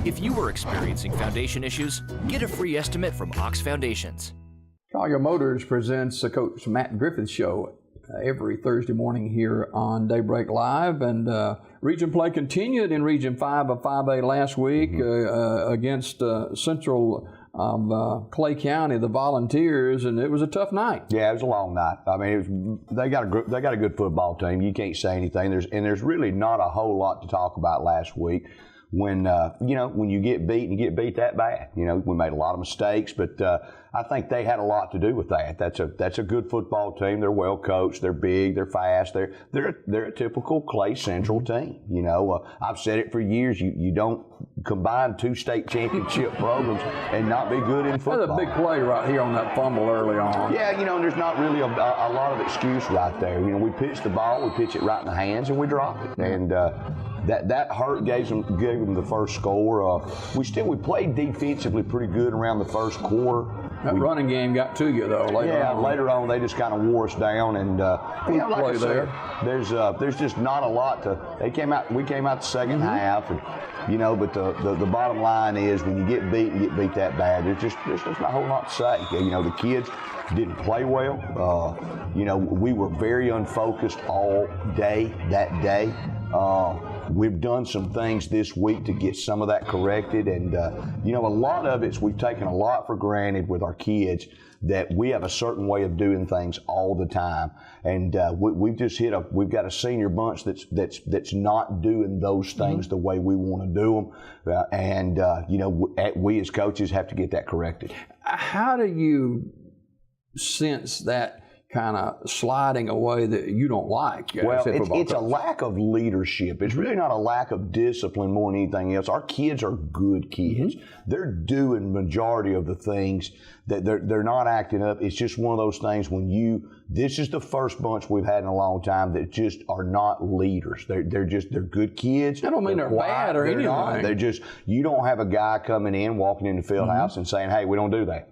If you are experiencing foundation issues, get a free estimate from Ox Foundations. Sylacauga Motors presents the Coach Matt Griffith Show every Thursday morning here on Daybreak Live. And region play continued in Region 5 of 5A last week against Central of Clay County, the Volunteers, and it was a tough night. Yeah, it was a long night. I mean, they got a good football team. You can't say anything. There's really not a whole lot to talk about last week. When when you get beat and you get beat that bad, we made a lot of mistakes, but I think they had a lot to do with that. That's a good football team. They're well coached. They're big. They're fast. They're a typical Clay Central team. I've said it for years. You don't combine two state championship programs and not be good in football. That's a big play right here on that fumble early on. Yeah, there's not really a lot of excuse right there. We pitch the ball, we pitch it right in the hands, and we drop it. And that hurt, gave them the first score. We played defensively pretty good around the first quarter. That running game got to you though. Later on they just kind of wore us down, and like I said, there's just not a lot to. We came out the second half, and but the bottom line is when you get beat that bad, there's not a whole lot to say. The kids didn't play well. We were very unfocused all day that day. We've done some things this week to get some of that corrected, and a lot of it's we've taken a lot for granted with our kids that we have a certain way of doing things all the time, and we've got a senior bunch that's not doing those things the way we want to do them, and we as coaches have to get that corrected. How do you sense that kind of sliding away that you don't like? Well, it's a lack of leadership. It's really not a lack of discipline more than anything else. Our kids are good kids. They're doing majority of the things that they're not acting up. It's just one of those things this is the first bunch we've had in a long time that just are not leaders. They're good kids. I don't mean they're bad or anything. Not. You don't have a guy coming in, walking in the field house and saying, hey, we don't do that.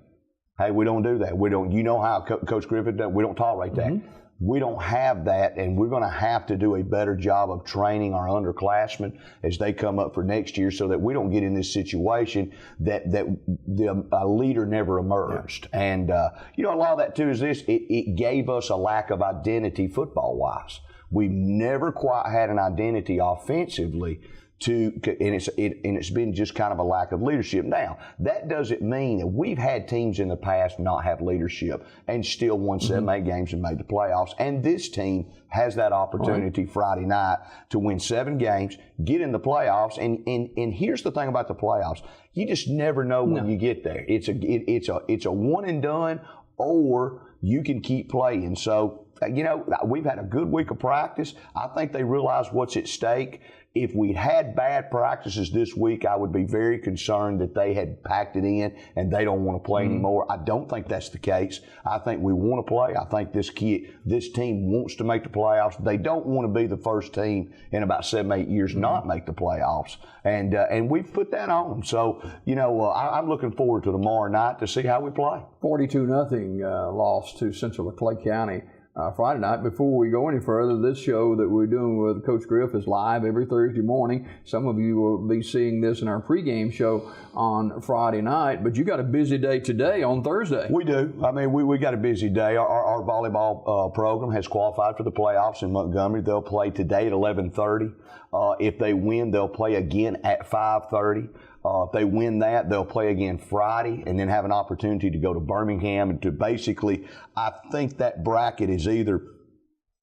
Hey, we don't do that. We don't. You know how Coach Griffith does. We don't tolerate that. We don't have that, and we're going to have to do a better job of training our underclassmen as they come up for next year, so that we don't get in this situation that a leader never emerged. Yeah. And a lot of that too is this. It gave us a lack of identity football-wise. We've never quite had an identity offensively. And it's been just kind of a lack of leadership. Now, that doesn't mean that we've had teams in the past not have leadership and still won 7-8 games and made the playoffs. And this team has that opportunity Friday night to win 7 games, get in the playoffs. And here's the thing about the playoffs: you just never know when you get there. It's a one and done, or you can keep playing. So we've had a good week of practice. I think they realize what's at stake. If we had bad practices this week, I would be very concerned that they had packed it in and they don't want to play anymore. I don't think that's the case. I think we want to play. I think this team wants to make the playoffs. They don't want to be the first team in about 7-8 years not make the playoffs. And we've put that on them. So, I'm looking forward to tomorrow night to see how we play. 42-0 loss to Central of Clay County. Friday night. Before we go any further, this show that we're doing with Coach Griff is live every Thursday morning. Some of you will be seeing this in our pregame show on Friday night, but you got a busy day today on Thursday. We do. I mean, we got a busy day. Our volleyball program has qualified for the playoffs in Montgomery. They'll play today at 11:30. If they win, they'll play again at 5:30. If they win that, they'll play again Friday and then have an opportunity to go to Birmingham and to basically, I think that bracket is either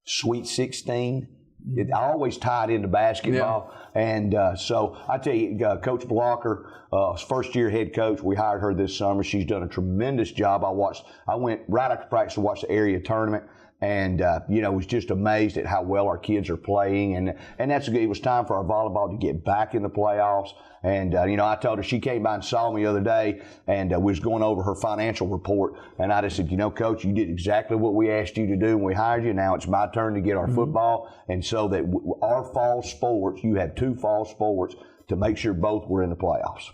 Sweet 16. It always tied into basketball. Yeah. And so I tell you, Coach Blocker, first-year head coach, we hired her this summer. She's done a tremendous job. I went right after practice to watch the area tournament. And, was just amazed at how well our kids are playing. And it was time for our volleyball to get back in the playoffs. And, I told her, she came by and saw me the other day, and we was going over her financial report. And I just said, Coach, you did exactly what we asked you to do when we hired you. Now it's my turn to get our football. And so that our fall sports, you have 2 fall sports to make sure both were in the playoffs.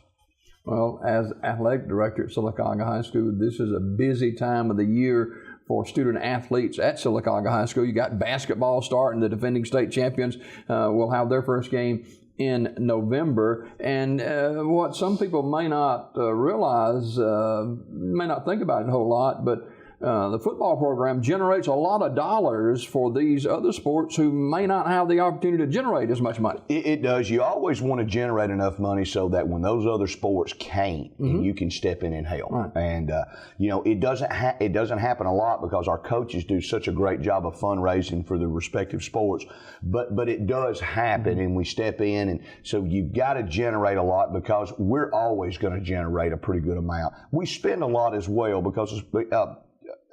Well, as athletic director at Sylacauga High School, this is a busy time of the year for student athletes at Sylacauga High School. You got basketball starting. The defending state champions will have their first game in November. And what some people may not realize, may not think about it a whole lot, but the football program generates a lot of dollars for these other sports who may not have the opportunity to generate as much money. It does. You always want to generate enough money so that when those other sports can't, and you can step in and help. Right. And it doesn't happen a lot because our coaches do such a great job of fundraising for the respective sports. But it does happen, and we step in, and so you've got to generate a lot because we're always going to generate a pretty good amount. We spend a lot as well because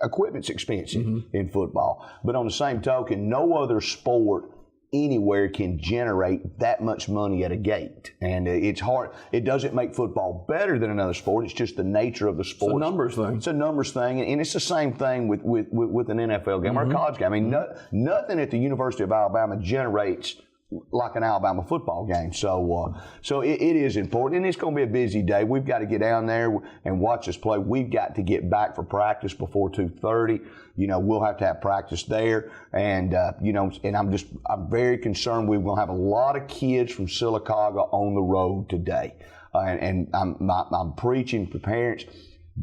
equipment's expensive in football. But on the same token, no other sport anywhere can generate that much money at a gate. And it's hard. It doesn't make football better than another sport. It's just the nature of the sport. It's a numbers thing. It's a numbers thing. And it's the same thing with an NFL game or a college game. I mean, nothing at the University of Alabama generates like an Alabama football game. So it is important, and it's going to be a busy day. We've got to get down there and watch us play. We've got to get back for practice before 2:30. We'll have to have practice there, and and I'm very concerned. We're going to have a lot of kids from Sylacauga on the road today, and I'm preaching to parents: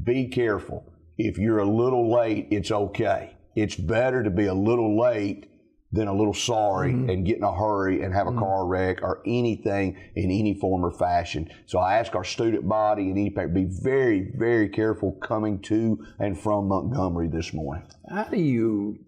be careful. If you're a little late, it's okay. It's better to be a little late than a little sorry and get in a hurry and have a car wreck or anything in any form or fashion. So I ask our student body and any parent, be very, very careful coming to and from Montgomery this morning. How do you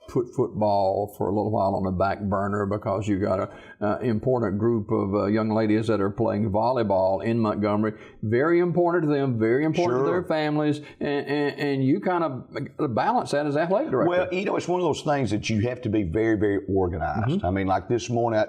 put football for a little while on the back burner because you got an important group of young ladies that are playing volleyball in Montgomery? Very important to them, very important to their families, and you kind of balance that as athletic director. Well, it's one of those things that you have to be very, very organized. I mean, like this morning,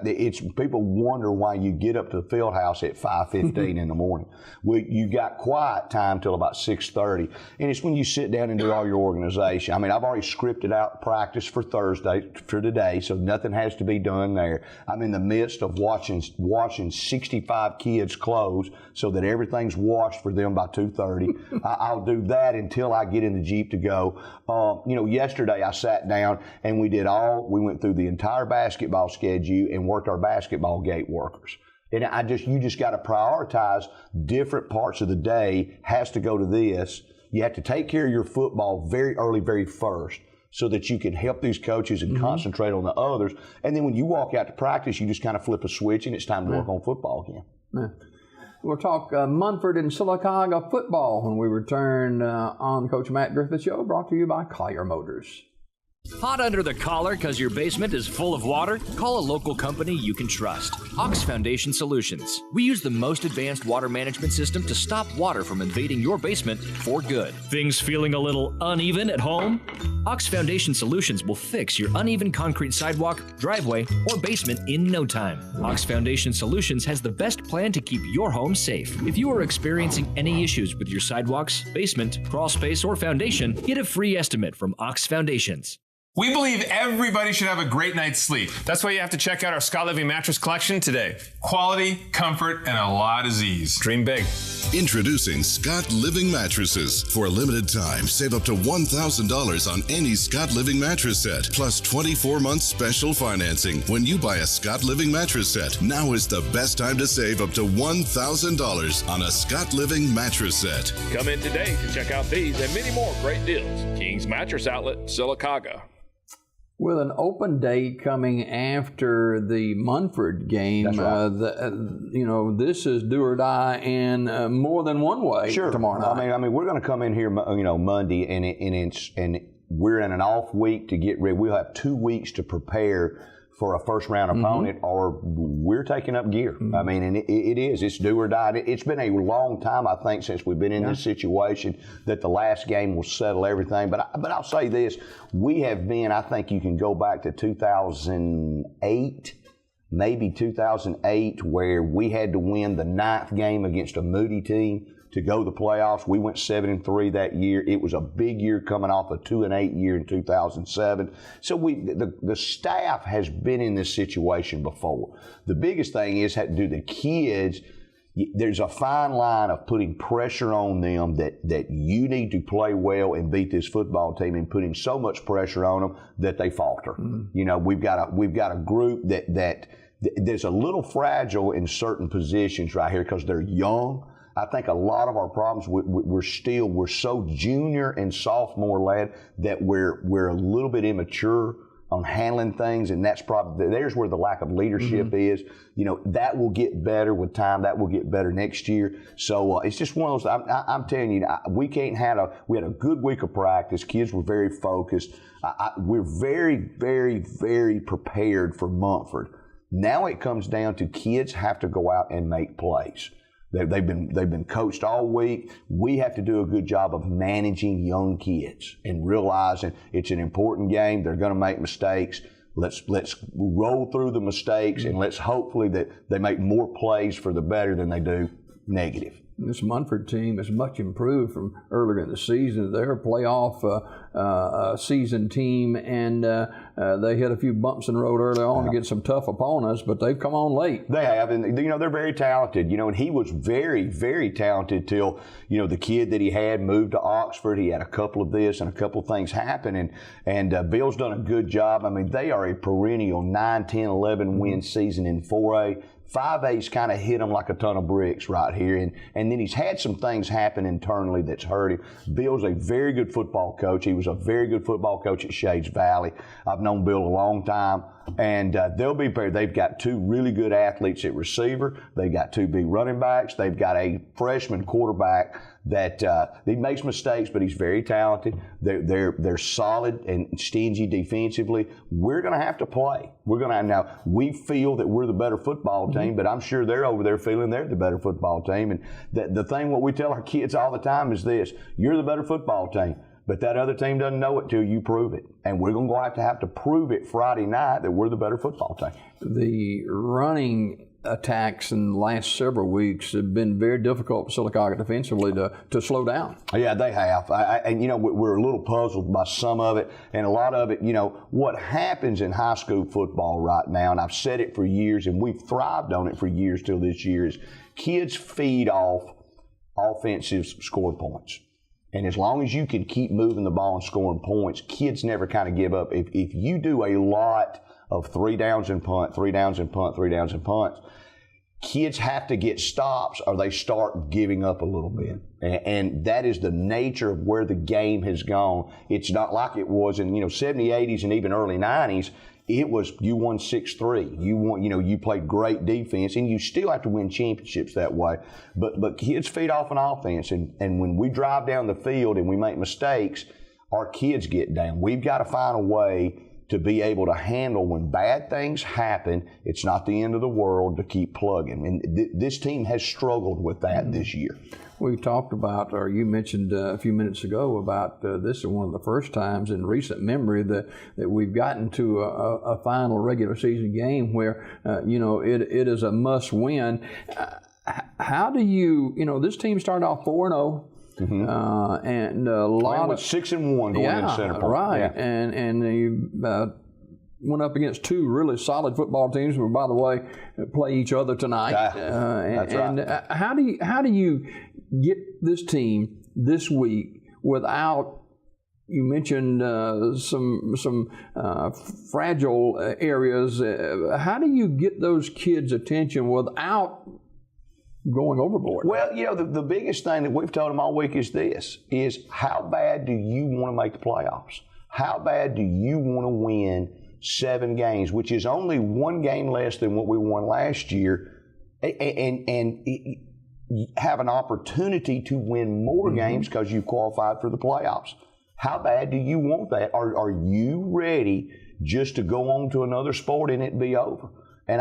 people wonder why you get up to the field house at 5:15 in the morning. Well, you got quiet time till about 6:30, and it's when you sit down and do all your organization. I mean, I've already scripted out practice for today, so nothing has to be done there. I'm in the midst of washing 65 kids' clothes so that everything's washed for them by 2:30. I'll do that until I get in the Jeep to go. Yesterday I sat down and we went through the entire basketball schedule and worked our basketball gate workers. And you just got to prioritize different parts of the day. Has to go to this. You have to take care of your football very early, very first, so that you can help these coaches and concentrate on the others. And then when you walk out to practice, you just kind of flip a switch and it's time to work on football again. Yeah. We'll talk Munford and Sylacauga football when we return on Coach Matt Griffith Show, brought to you by Collier Motors. Hot under the collar because your basement is full of water? Call a local company you can trust. Ox Foundation Solutions. We use the most advanced water management system to stop water from invading your basement for good. Things feeling a little uneven at home? Ox Foundation Solutions will fix your uneven concrete sidewalk, driveway, or basement in no time. Ox Foundation Solutions has the best plan to keep your home safe. If you are experiencing any issues with your sidewalks, basement, crawl space, or foundation, get a free estimate from Ox Foundations. We believe everybody should have a great night's sleep. That's why you have to check out our Scott Living mattress collection today. Quality, comfort, and a lot of Z's. Dream big. Introducing Scott Living Mattresses. For a limited time, save up to $1,000 on any Scott Living mattress set, plus 24-month special financing. When you buy a Scott Living mattress set, now is the best time to save up to $1,000 on a Scott Living mattress set. Come in today to check out these and many more great deals. King's Mattress Outlet, Sylacauga. With an open day coming after the Munford game, That's right. This is do or die in more than one way tomorrow night. I mean, we're going to come in here, Monday, and we're in an off week to get ready. We'll have 2 weeks to prepare for a first round opponent, or we're taking up gear. I mean, and it's do or die. It's been a long time, I think, since we've been in this situation that the last game will settle everything. But I'll say this: we have been. I think you can go back to 2008. Maybe 2008, where we had to win the 9th game against a Moody team to go to the playoffs. We went 7-3 that year. It was a big year coming off a 2-8 year in 2007. So the staff has been in this situation before. The biggest thing is, do the kids, there's a fine line of putting pressure on them that you need to play well and beat this football team, and putting so much pressure on them that they falter. We've got a group that there's a little fragile in certain positions right here because they're young. I think a lot of our problems, we're so junior and sophomore led that we're a little bit immature on handling things, and there's where the lack of leadership is. You know, that will get better with time. That will get better next year. So it's just one of those. I'm telling you, we had a good week of practice. Kids were very focused. We're very, very, very prepared for Montford. Now it comes down to kids have to go out and make plays. They've been coached all week. We have to do a good job of managing young kids and realizing it's an important game. They're going to make mistakes. Let's roll through the mistakes, and let's hopefully that they make more plays for the better than they do negative. This Munford team is much improved from earlier in the season. They're a playoff season team, and they hit a few bumps in the road early on to get some tough opponents, but they've come on late. They have, and they're very talented. And he was very, very talented till the kid that he had moved to Oxford. He had a couple of this and a couple of things happen, and Bill's done a good job. I mean, they are a perennial 9, 10, 11 win season in 4A. 5A's kind of hit him like a ton of bricks right here, and then he's had some things happen internally that's hurt him. Bill's a very good football coach. He was a very good football coach at Shades Valley. I've known Bill a long time, and they'll be prepared. They've got 2 really good athletes at receiver. They've got 2 big running backs. They've got a freshman quarterback that he makes mistakes, but he's very talented. They're solid and stingy defensively. We're going to have to play. Now, we feel that we're the better football team, but I'm sure they're over there feeling they're the better football team. And the thing what we tell our kids all the time is this: you're the better football team, but that other team doesn't know it till you prove it. And we're going to have to prove it Friday night that we're the better football team. The running attacks in the last several weeks have been very difficult for Sylacauga defensively to slow down. Yeah, they have. And we're a little puzzled by some of it, and a lot of it, what happens in high school football right now, and I've said it for years, and we've thrived on it for years till this year, is kids feed off offensive score points. And as long as you can keep moving the ball and scoring points, kids never kind of give up. If you do a lot of 3 downs and punt, 3 downs and punt, 3 downs and punts, kids have to get stops or they start giving up a little bit. And that is the nature of where the game has gone. It's not like it was in 70s, 80s, and even early 90s. It was you won 6-3. You played great defense, and you still have to win championships that way. But kids feed off an offense, and when we drive down the field and we make mistakes, our kids get down. We've got to find a way to be able to handle when bad things happen. It's not the end of the world to keep plugging. And this team has struggled with that this year. We talked about, or you mentioned a few minutes ago about this is one of the first times in recent memory that we've gotten to a final regular season game where, it is a must win. How do this team started off 4-0. And a lot with 6-1 going in center point. Right. Yeah. And they went up against 2 really solid football teams who, by the way, play each other tonight. That's right. And how do you get this team this week without, you mentioned some fragile areas. How do you get those kids' attention without going overboard? Well, the biggest thing that we've told them all week is this, is how bad do you want to make the playoffs? How bad do you want to win 7 games, which is only 1 game less than what we won last year, and have an opportunity to win more games because you qualified for the playoffs? How bad do you want that? Are you ready just to go on to another sport and it be over? And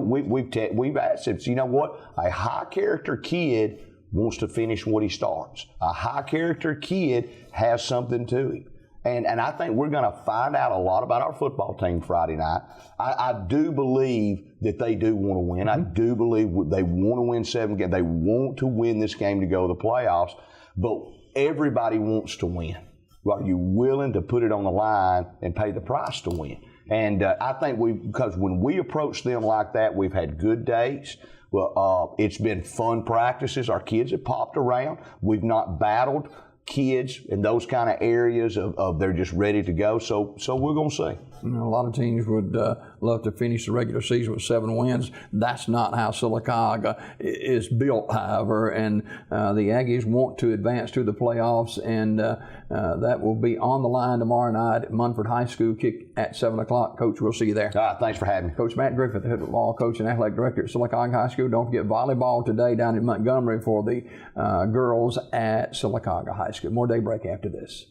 we've asked him, what? A high character kid wants to finish what he starts. A high character kid has something to him. And I think we're going to find out a lot about our football team Friday night. I do believe that they do want to win. I do believe they want to win 7 games. They want to win this game to go to the playoffs. But everybody wants to win. Are you willing to put it on the line and pay the price to win? And I think because when we approach them like that, we've had good days. Well, it's been fun practices. Our kids have popped around. We've not battled kids in those kind of areas of they're just ready to go. So we're going to see. A lot of teams would love to finish the regular season with 7 wins. That's not how Sylacauga is built, however, and the Aggies want to advance to the playoffs, and that will be on the line tomorrow night at Munford High School, kick at 7 o'clock. Coach, we'll see you there. All right, thanks for having me. Coach Matt Griffith, the head football coach and athletic director at Sylacauga High School. Don't forget volleyball today down in Montgomery for the girls at Sylacauga High School. More Daybreak after this.